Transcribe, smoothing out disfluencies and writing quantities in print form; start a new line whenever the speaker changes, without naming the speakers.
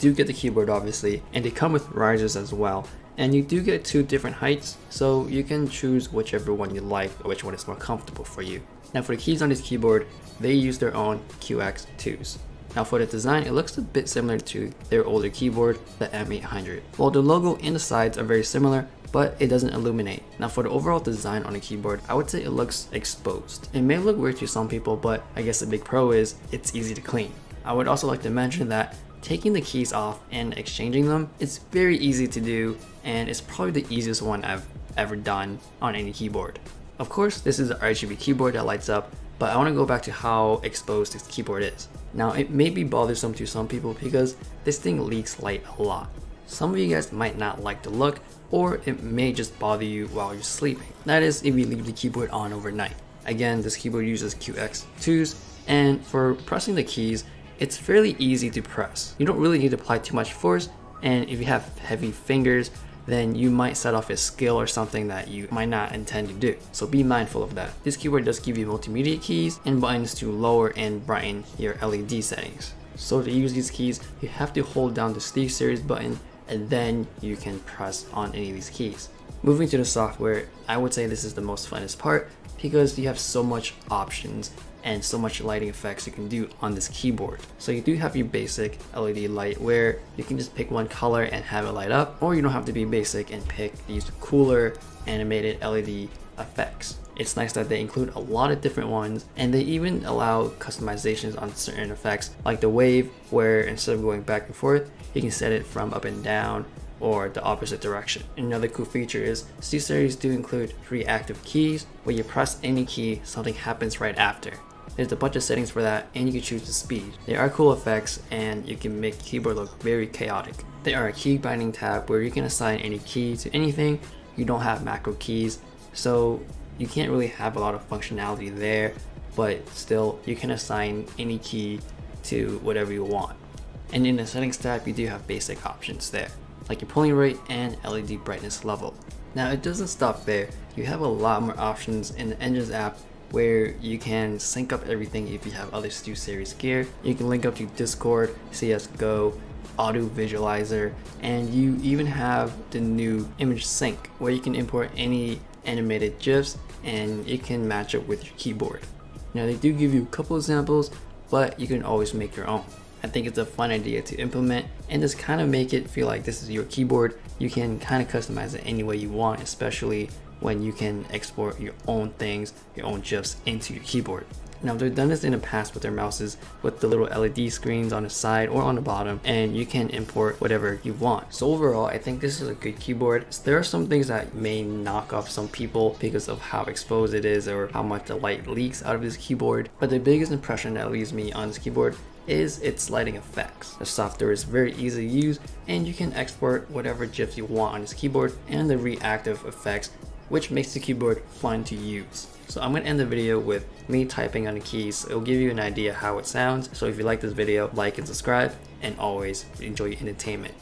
do get the keyboard obviously, and they come with risers as well. And you do get 2 different heights, so you can choose whichever one you like or which one is more comfortable for you. Now for the keys on this keyboard, they use their own QX2s. Now for the design, it looks a bit similar to their older keyboard, the M800. While the logo and the sides are very similar, but it doesn't illuminate. Now for the overall design on the keyboard, I would say it looks exposed. It may look weird to some people, but I guess the big pro is it's easy to clean. I would also like to mention that taking the keys off and exchanging them, it's very easy to do, and it's probably the easiest one I've ever done on any keyboard. Of course, this is an RGB keyboard that lights up, but I want to go back to how exposed this keyboard is. Now it may be bothersome to some people because this thing leaks light a lot. Some of you guys might not like the look, or it may just bother you while you're sleeping. That is if you leave the keyboard on overnight. Again, this keyboard uses QX2s, and for pressing the keys, it's fairly easy to press. You don't really need to apply too much force, and if you have heavy fingers, then you might set off a skill or something that you might not intend to do. So be mindful of that. This keyboard does give you multimedia keys and buttons to lower and brighten your LED settings. So to use these keys, you have to hold down the Steelseries button and then you can press on any of these keys. Moving to the software, I would say this is the most funnest part because you have so much options and so much lighting effects you can do on this keyboard. So you do have your basic LED light where you can just pick one color and have it light up, or you don't have to be basic and pick these cooler animated LED effects. It's nice that they include a lot of different ones, and they even allow customizations on certain effects like the wave, where instead of going back and forth, you can set it from up and down or the opposite direction. Another cool feature is Steelseries do include 3 active keys where you press any key, something happens right after. There's a bunch of settings for that, and you can choose the speed. They are cool effects, and you can make the keyboard look very chaotic. There are a key binding tab where you can assign any key to anything. You don't have macro keys, so you can't really have a lot of functionality there, but still you can assign any key to whatever you want. And in the settings tab, you do have basic options there, like your polling rate and LED brightness level. Now it doesn't stop there. You have a lot more options in the Engines app where you can sync up everything if you have other Steelseries gear. You can link up to Discord, CSGO, Auto Visualizer, and you even have the new image sync where you can import any animated GIFs and it can match up with your keyboard. Now they do give you a couple examples, but you can always make your own. I think it's a fun idea to implement and just kind of make it feel like this is your keyboard. You can kind of customize it any way you want, especially when you can export your own things, your own GIFs into your keyboard. Now they've done this in the past with their mouses with the little LED screens on the side or on the bottom, and you can import whatever you want. So overall, I think this is a good keyboard. There are some things that may knock off some people because of how exposed it is or how much the light leaks out of this keyboard, but the biggest impression that leaves me on this keyboard is its lighting effects. The software is very easy to use, and you can export whatever GIFs you want on this keyboard and the reactive effects, which makes the keyboard fun to use. So I'm going to end the video with me typing on the keys. It'll give you an idea how it sounds. So if you like this video, like and subscribe, and always enjoy your entertainment.